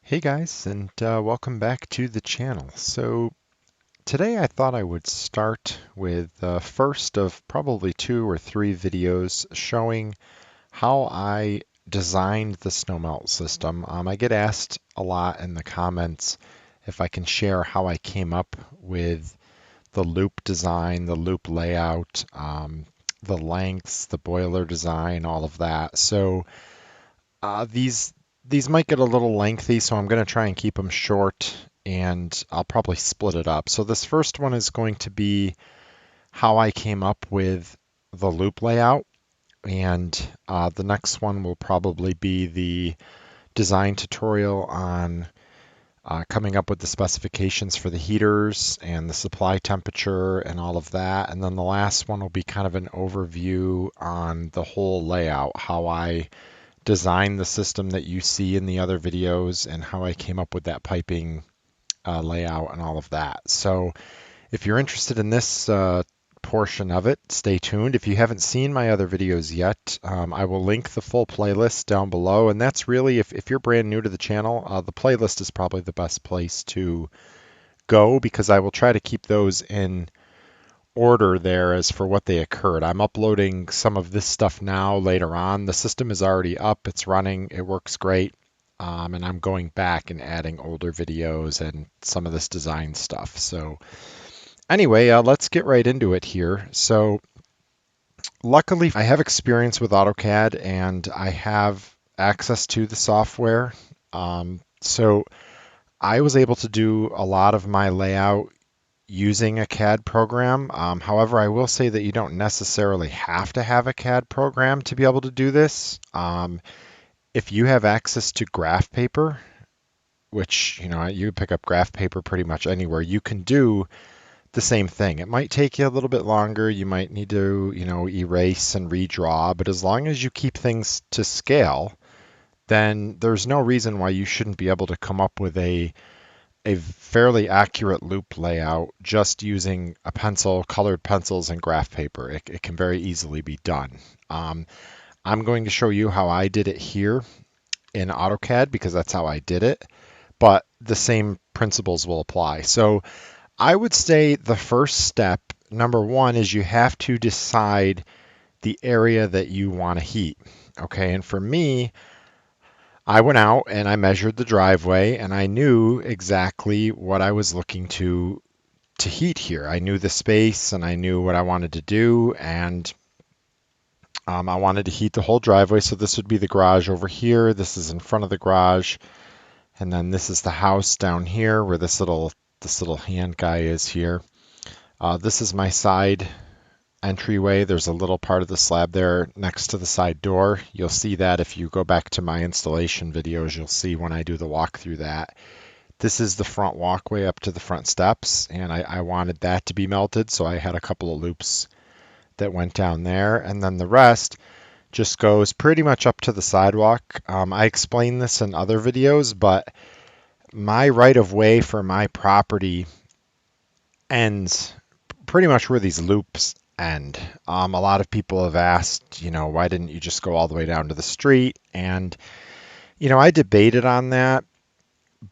Hey guys, and welcome back to the channel. So today I thought I would start with the first of probably 2 or 3 videos showing how I designed the Snowmelt system. I get asked a lot in the comments if I can share how I came up with the loop design, the loop layout, the lengths, the boiler design, all of that. So these might get a little lengthy, so I'm going to try and keep them short, and I'll probably split it up. So this first one is going to be how I came up with the loop layout, and the next one will probably be the design tutorial on coming up with the specifications for the heaters and the supply temperature and all of that. And then the last one will be kind of an overview on the whole layout, how I design the system that you see in the other videos and how I came up with that piping layout and all of that. So if you're interested in this portion of it, stay tuned. If you haven't seen my other videos yet, I will link the full playlist down below. And that's really, if you're brand new to the channel, the playlist is probably the best place to go because I will try to keep those in order there as for what they occurred. I'm uploading some of this stuff now later on. The system is already up, it's running, it works great. And I'm going back and adding older videos and some of this design stuff. So anyway, let's get right into it here. So luckily I have experience with AutoCAD and I have access to the software. So I was able to do a lot of my layout using a CAD program. However, I will say that you don't necessarily have to have a CAD program to be able to do this. If you have access to graph paper, which you pick up graph paper pretty much anywhere, you can do the same thing. It might take you a little bit longer. You might need to, erase and redraw, but as long as you keep things to scale, then there's no reason why you shouldn't be able to come up with a fairly accurate loop layout just using a pencil, colored pencils, and graph paper. It can very easily be done. I'm going to show you how I did it here in AutoCAD because that's how I did it, but the same principles will apply. So I would say the first step, number one, is you have to decide the area that you want to heat. Okay, and for me, I went out and I measured the driveway and I knew exactly what I was looking to heat here. I knew the space and I knew what I wanted to do, and I wanted to heat the whole driveway. So this would be the garage over here. This is in front of the garage, and then this is the house down here where this little hand guy is here. This is my side entryway. There's a little part of the slab there next to the side door. You'll see that if you go back to my installation videos, you'll see when I do the walk through that. This is the front walkway up to the front steps, and I wanted that to be melted, so I had a couple of loops that went down there, and then the rest just goes pretty much up to the sidewalk. I explained this in other videos, but my right of way for my property ends pretty much where these loops end. A lot of people have asked, why didn't you just go all the way down to the street? And, I debated on that,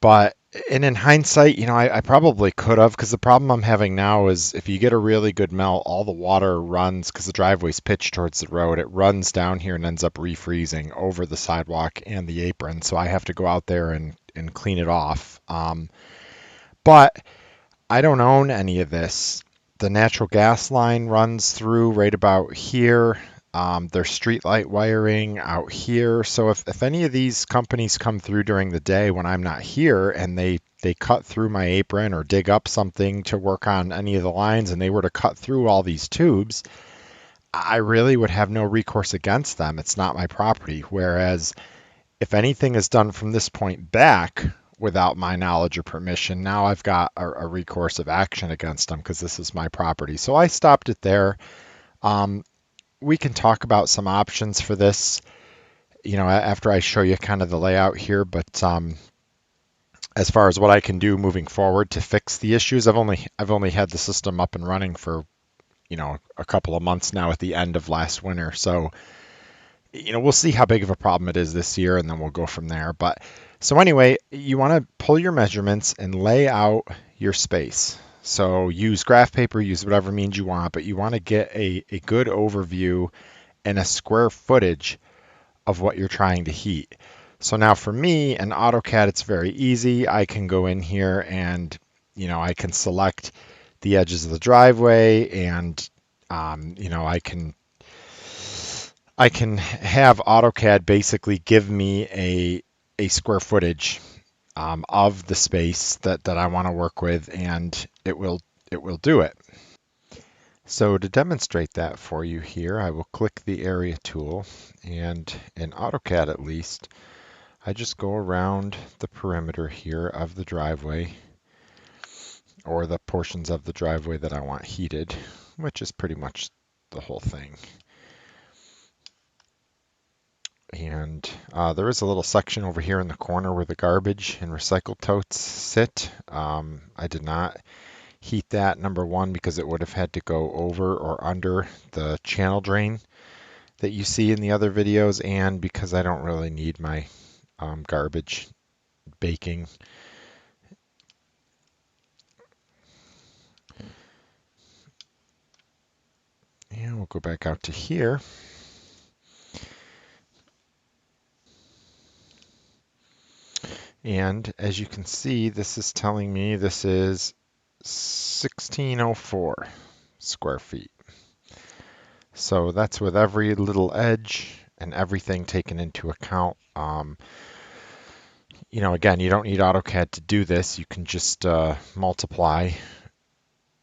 but in hindsight, I probably could have, because the problem I'm having now is if you get a really good melt, all the water runs, because the driveway's pitched towards the road, it runs down here and ends up refreezing over the sidewalk and the apron. So I have to go out there and clean it off. But I don't own any of this. The natural gas line runs through right about here. There's streetlight wiring out here. So if any of these companies come through during the day when I'm not here and they cut through my apron or dig up something to work on any of the lines and they were to cut through all these tubes, I really would have no recourse against them. It's not my property. Whereas if anything is done from this point back without my knowledge or permission, now I've got a recourse of action against them because this is my property. So I stopped it there. We can talk about some options for this, after I show you kind of the layout here. But as far as what I can do moving forward to fix the issues, I've only had the system up and running for, a couple of months now at the end of last winter. So, we'll see how big of a problem it is this year, and then we'll go from there. But So anyway, you want to pull your measurements and lay out your space. So use graph paper, use whatever means you want, but you want to get a good overview and a square footage of what you're trying to heat. So now for me in AutoCAD, it's very easy. I can go in here and, I can select the edges of the driveway and, I can have AutoCAD basically give me a square footage of the space that I want to work with, and it will do it. So to demonstrate that for you here, I will click the area tool, and in AutoCAD at least, I just go around the perimeter here of the driveway, or the portions of the driveway that I want heated, which is pretty much the whole thing. And there is a little section over here in the corner where the garbage and recycle totes sit. I did not heat that, number one, because it would have had to go over or under the channel drain that you see in the other videos, and because I don't really need my garbage baking. And we'll go back out to here. And as you can see, this is telling me this is 1604 square feet. So that's with every little edge and everything taken into account. Again, you don't need AutoCAD to do this. You can just multiply,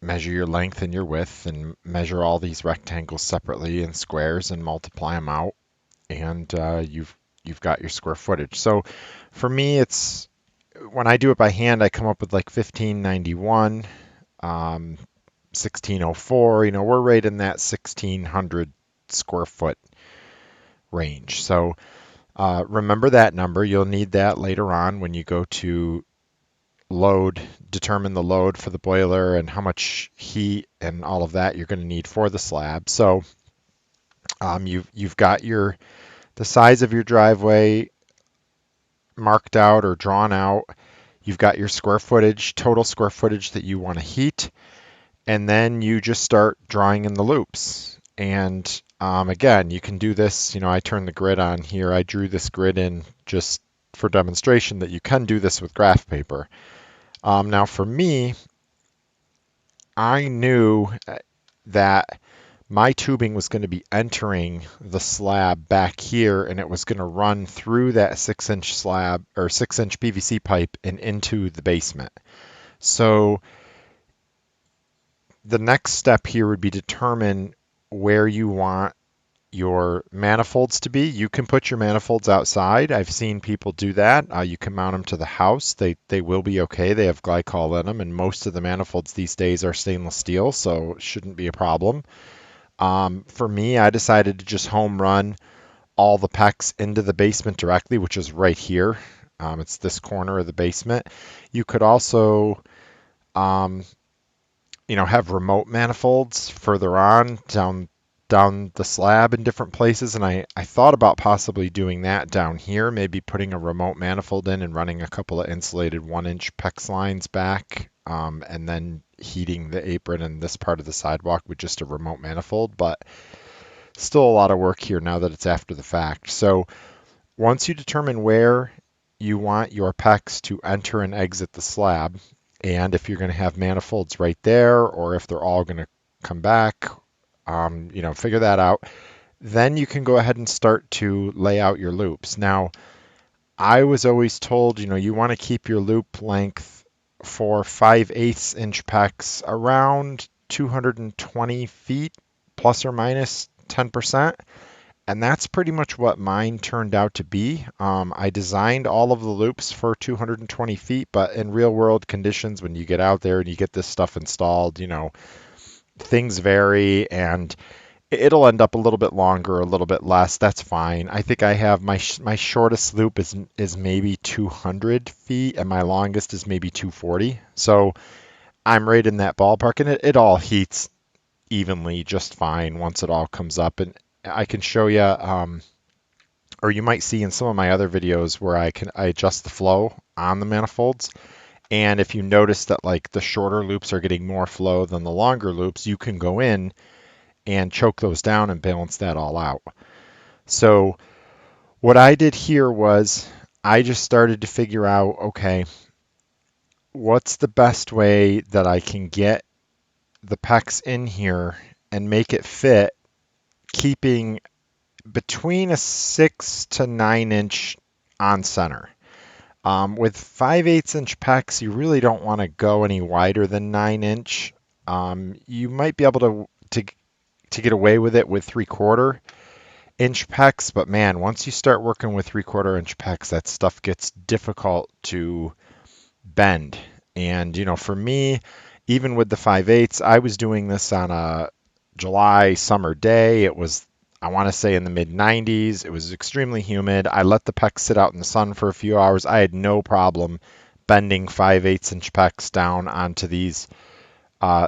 measure your length and your width, and measure all these rectangles separately in squares and multiply them out, and you've got your square footage. So for me, it's when I do it by hand, I come up with like 1591, 1604. We're right in that 1600 square foot range. So remember that number. You'll need that later on when you go to determine the load for the boiler and how much heat and all of that you're going to need for the slab. So you've got the size of your driveway marked out or drawn out. You've got your square footage, total square footage that you want to heat, and then you just start drawing in the loops. And again, you can do this. I turned the grid on here. I drew this grid in just for demonstration that you can do this with graph paper. Now for me, I knew that my tubing was going to be entering the slab back here, and it was going to run through that 6-inch slab or 6-inch PVC pipe and into the basement. So the next step here would be determine where you want your manifolds to be. You can put your manifolds outside. I've seen people do that. You can mount them to the house. They will be okay. They have glycol in them, and most of the manifolds these days are stainless steel, so it shouldn't be a problem. For me, I decided to just home run all the PEX into the basement directly, which is right here. It's this corner of the basement. You could also have remote manifolds further on down the slab in different places, and I thought about possibly doing that down here, maybe putting a remote manifold in and running a couple of insulated 1-inch PEX lines back, and then heating the apron and this part of the sidewalk with just a remote manifold, but still a lot of work here now that it's after the fact. So once you determine where you want your PEX to enter and exit the slab, and if you're going to have manifolds right there, or if they're all going to come back, figure that out. Then you can go ahead and start to lay out your loops. Now, I was always told, you want to keep your loop length for 5/8 inch PEX around 220 feet, plus or minus 10%. And that's pretty much what mine turned out to be. I designed all of the loops for 220 feet, but in real world conditions, when you get out there and you get this stuff installed, things vary, and it'll end up a little bit longer, a little bit less. That's fine. I think I have my shortest loop is maybe 200 feet, and my longest is maybe 240. So I'm right in that ballpark, and it all heats evenly just fine once it all comes up. And I can show you or you might see in some of my other videos where I adjust the flow on the manifolds. And if you notice that like the shorter loops are getting more flow than the longer loops, you can go in and choke those down and balance that all out. So what I did here was I just started to figure out, okay, what's the best way that I can get the PEX in here and make it fit, keeping between a 6 to 9 inch on center. With 5/8 inch PEX, you really don't want to go any wider than 9 inch. You might be able to get away with it with 3/4 inch PEX, but man, once you start working with 3/4 inch PEX, that stuff gets difficult to bend. And for me, even with the 5/8, I was doing this on a July summer day. It was, I want to say, in the mid 90s. It was extremely humid. I let the PEX sit out in the sun for a few hours. I had no problem bending 5/8 inch PEX down onto these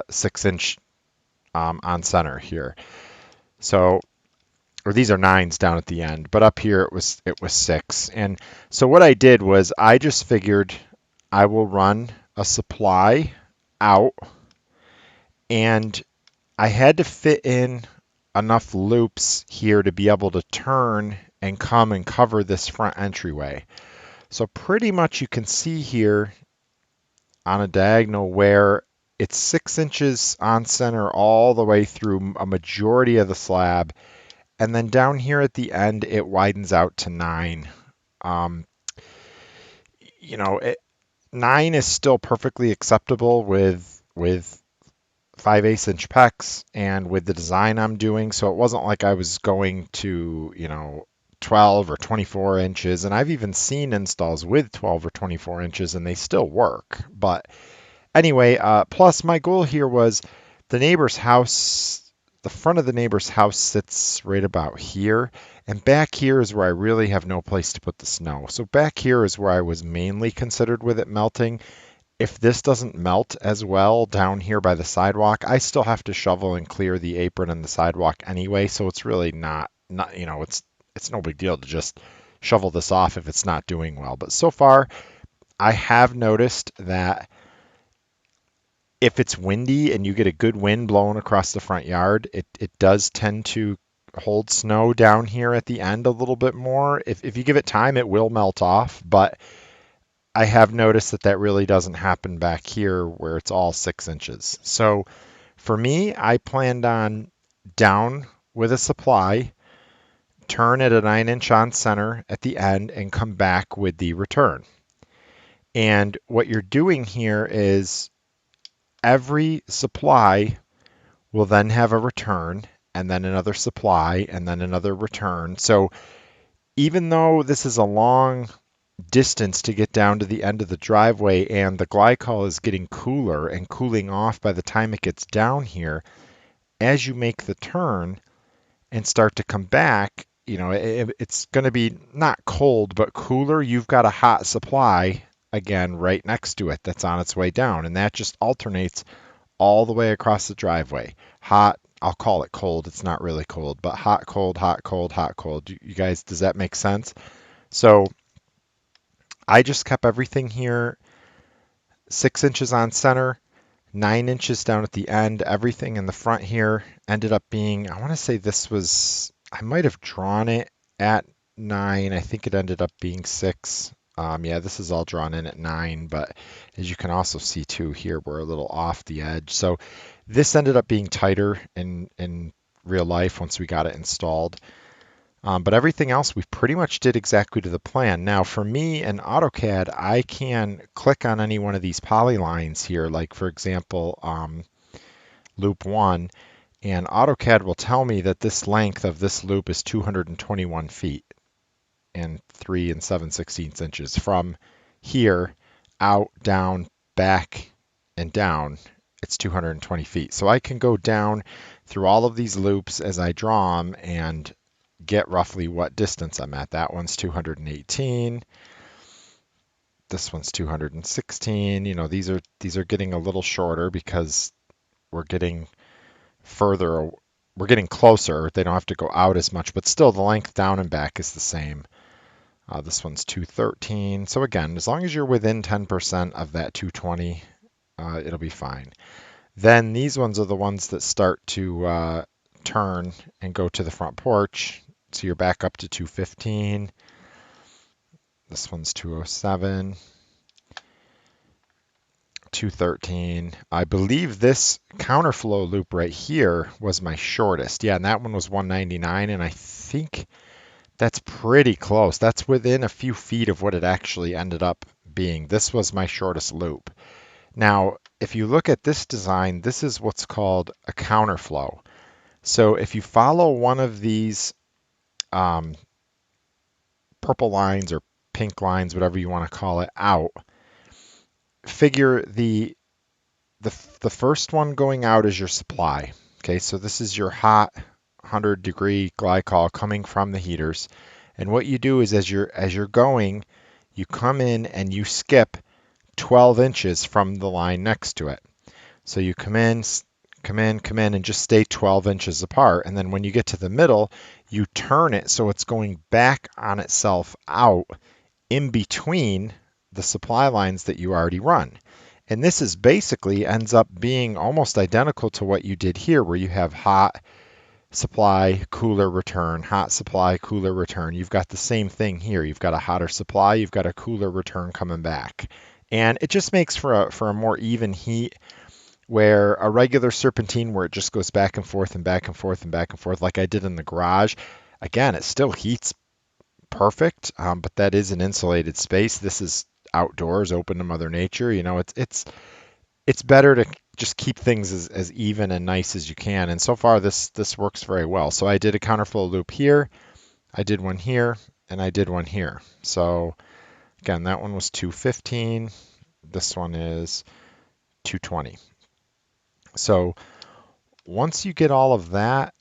6 inch on center here. So, or these are 9s down at the end, but up here it was 6. And so what I did was I just figured I will run a supply out, and I had to fit in enough loops here to be able to turn and come and cover this front entryway. So pretty much you can see here on a diagonal where it's 6 inches on center all the way through a majority of the slab, and then down here at the end it widens out to 9. Um, 9 is still perfectly acceptable with 5/8 inch PEX and with the design I'm doing. So it wasn't like I was going to 12 or 24 inches, and I've even seen installs with 12 or 24 inches and they still work. But anyway, plus my goal here was the neighbor's house. The front of the neighbor's house sits right about here, and back here is where I really have no place to put the snow. So back here is where I was mainly considered with it melting. If this doesn't melt as well down here by the sidewalk, I still have to shovel and clear the apron and the sidewalk anyway, so it's really not it's no big deal to just shovel this off if it's not doing well. But so far, I have noticed that if it's windy and you get a good wind blowing across the front yard, it does tend to hold snow down here at the end a little bit more. If you give it time, it will melt off, but I have noticed that that really doesn't happen back here where it's all 6 inches. So for me, I planned on down with a supply, turn at a 9 inch on center at the end, and come back with the return. And what you're doing here is every supply will then have a return, and then another supply, and then another return. So even though this is a long distance to get down to the end of the driveway and the glycol is getting cooler and cooling off by the time it gets down here, as you make the turn and start to come back, it's going to be not cold but cooler. You've got a hot supply again right next to it that's on its way down, and that just alternates all the way across the driveway. Hot, I'll call it cold. It's not really cold, but hot, cold, hot, cold, hot, cold. You guys, does that make sense? So I just kept everything here 6 inches on center, 9 inches down at the end. Everything in the front here ended up being, I want to say this was, I might have drawn it at 9. I think it ended up being 6. Yeah, this is all drawn in at 9, but as you can also see too, here we're a little off the edge. So this ended up being tighter in real life once we got it installed. But everything else we pretty much did exactly to the plan. Now for me in AutoCAD, I can click on any one of these polylines here, like for example, loop 1, and AutoCAD will tell me that this length of this loop is 221 feet and 3 7/16 inches from here out, down, back, and down. It's 220 feet. So I can go down through all of these loops as I draw them and get roughly what distance I'm at. That one's 218. This one's 216. These are getting a little shorter because we're getting further we're getting closer. They don't have to go out as much, but still the length down and back is the same. This one's 213. So again, as long as you're within 10% of that 220, it'll be fine. Then these ones are the ones that start to turn and go to the front porch. So you're back up to 215. This one's 207. 213. I believe this counterflow loop right here was my shortest. Yeah, and that one was 199, and I think that's pretty close. That's within a few feet of what it actually ended up being. This was my shortest loop. Now, if you look at this design, this is what's called a counterflow. So if you follow one of these purple lines or pink lines, whatever you want to call it, out, figure the first one going out is your supply. Okay, so this is your hot 100-degree glycol coming from the heaters. And what you do is as you're going, you come in and you skip 12 inches from the line next to it. So you come in, and just stay 12 inches apart. And then when you get to the middle, you turn it so it's going back on itself out in between the supply lines that you already run. And this is basically ends up being almost identical to what you did here, where you have hot supply, cooler return, hot supply, cooler return. You've got the same thing here. You've got a hotter supply, you've got a cooler return coming back. And it just makes for a more even heat, where a regular serpentine where it just goes back and forth and back and forth and back and forth like I did in the garage, again, it still heats perfect, but that is an insulated space. This is outdoors, open to Mother Nature. You know, it's better to just keep things as even and nice as you can. And so far, this works very well. So I did a counterflow loop here, I did one here, and I did one here. So again, that one was 215. This one is 220. So once you get all of that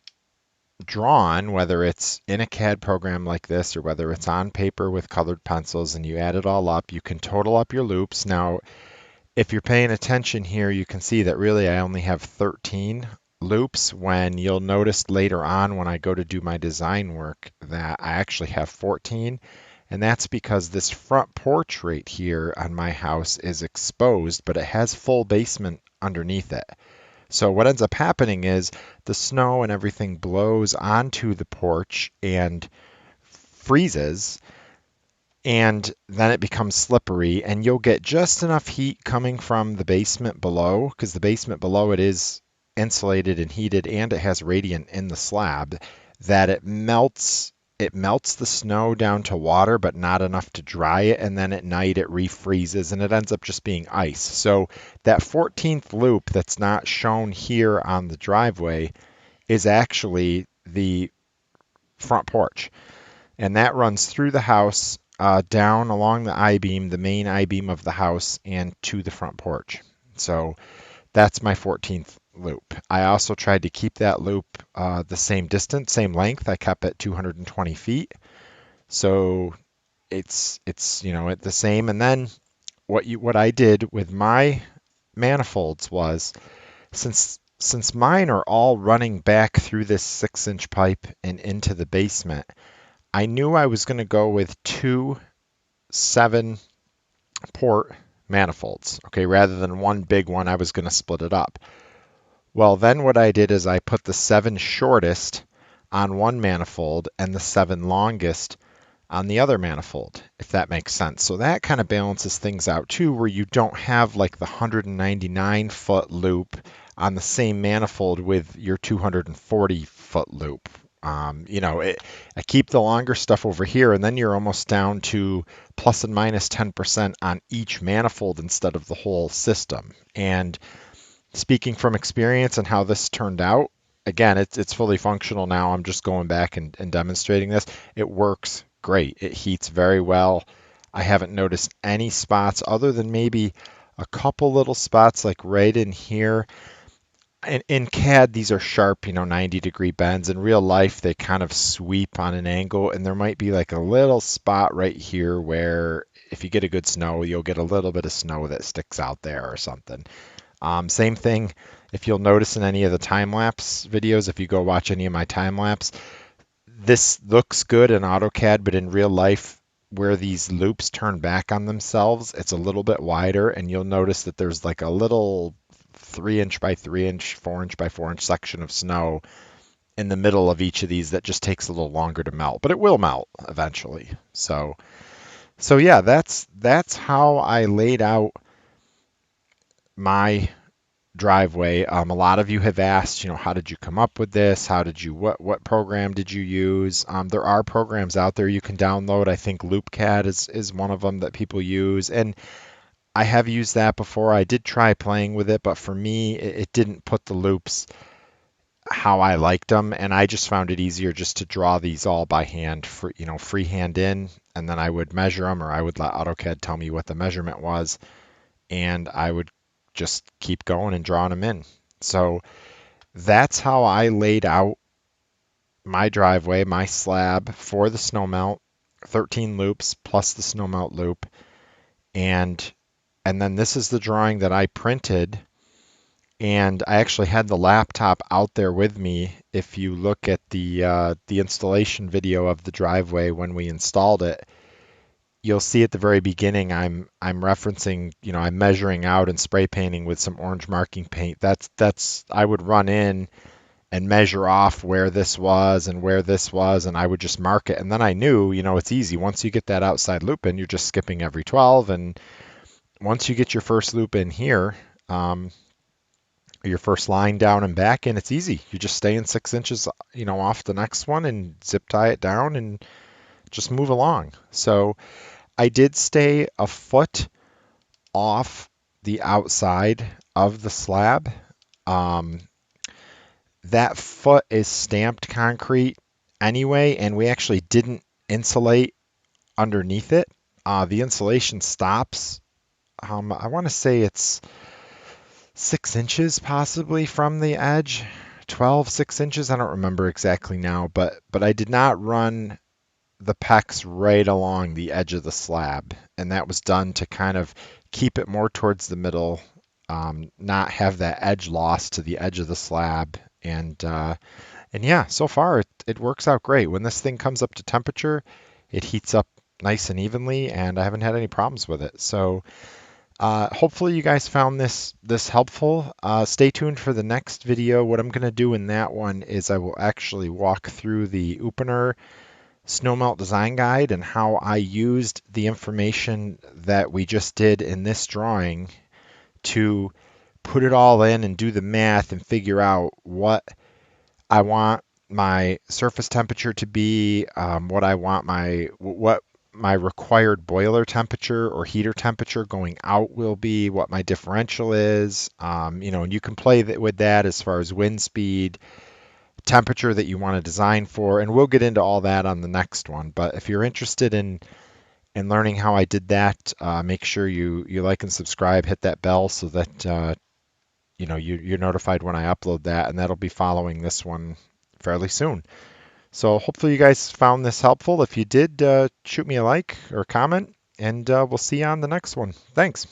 drawn, whether it's in a CAD program like this or whether it's on paper with colored pencils, and you add it all up, you can total up your loops. Now, if you're paying attention here, you can see that really I only have 13 loops, when you'll notice later on when I go to do my design work that I actually have 14. And that's because this front porch right here on my house is exposed, but it has full basement underneath it. So what ends up happening is the snow and everything blows onto the porch and freezes, and then it becomes slippery, and you'll get just enough heat coming from the basement below, because the basement below it is insulated and heated, and it has radiant in the slab, that it melts the snow down to water, but not enough to dry it, and then at night it refreezes and it ends up just being ice. So that 14th loop that's not shown here on the driveway is actually the front porch, and that runs through the house, down along the I-beam, the main I-beam of the house, and to the front porch. So that's my 14th loop. I also tried to keep that loop the same distance, same length. I kept it 220 feet. So it's the same. And then what I did with my manifolds was, since mine are all running back through this 6-inch pipe and into the basement, I knew I was going to go with 2 7-port manifolds. Okay, rather than one big one, I was going to split it up. Well, then what I did is I put the 7 shortest on one manifold and the 7 longest on the other manifold, if that makes sense. So that kind of balances things out too, where you don't have like the 199-foot loop on the same manifold with your 240-foot loop. I keep the longer stuff over here, and then you're almost down to plus and minus 10% on each manifold instead of the whole system. And speaking from experience and how this turned out, again, it's fully functional now. I'm just going back and demonstrating this. It works great. It heats very well. I haven't noticed any spots other than maybe a couple little spots like right in here. In CAD, these are sharp, 90-degree bends. In real life, they kind of sweep on an angle, and there might be like a little spot right here where if you get a good snow, you'll get a little bit of snow that sticks out there or something. Same thing If you'll notice in any of the time-lapse videos, if you go watch any of my time-lapse, this looks good in AutoCAD, but in real life, where these loops turn back on themselves, it's a little bit wider, and you'll notice that there's like a little 3 inch by 3 inch, 4 inch by 4 inch section of snow in the middle of each of these that just takes a little longer to melt, but it will melt eventually. So yeah, that's how I laid out my driveway. A lot of you have asked, how did you come up with this? How did you what program did you use? There are programs out there you can download. I think LoopCAD is one of them that people use, and I have used that before. I did try playing with it, but for me, it didn't put the loops how I liked them, and I just found it easier just to draw these all by hand, for freehand in, and then I would measure them, or I would let AutoCAD tell me what the measurement was, and I would just keep going and drawing them in. So that's how I laid out my driveway, my slab for the Snowmelt, 13 loops plus the Snowmelt loop, and then this is the drawing that I printed. And I actually had the laptop out there with me. If you look at the installation video of the driveway when we installed it, you'll see at the very beginning I'm referencing, I'm measuring out and spray painting with some orange marking paint. That's I would run in and measure off where this was and where this was, and I would just mark it. And then I knew, it's easy. Once you get that outside loop in, you're just skipping every 12. And once you get your first loop in here, your first line down and back, and it's easy. You just stay in 6 inches, off the next one and zip tie it down and just move along. So I did stay a foot off the outside of the slab. Um, that foot is stamped concrete anyway, and we actually didn't insulate underneath it. The insulation stops. I want to say it's 6 inches possibly from the edge, 12, 6 inches. I don't remember exactly now, but I did not run the PEX right along the edge of the slab, and that was done to kind of keep it more towards the middle, not have that edge loss to the edge of the slab, and yeah, so far it works out great. When this thing comes up to temperature, it heats up nice and evenly, and I haven't had any problems with it. So hopefully you guys found this helpful. Stay tuned for the next video. What I'm going to do in that one is I will actually walk through the Opener Snowmelt design guide and how I used the information that we just did in this drawing to put it all in and do the math and figure out what I want my surface temperature to be, what I want what my required boiler temperature or heater temperature going out will be, what my differential is, and you can play with that as far as wind speed, temperature that you want to design for, and we'll get into all that on the next one. But if you're interested in learning how I did that, make sure you like and subscribe, hit that bell so that you're notified when I upload that, and that'll be following this one fairly soon. So hopefully you guys found this helpful. If you did, shoot me a like or comment, and we'll see you on the next one. Thanks.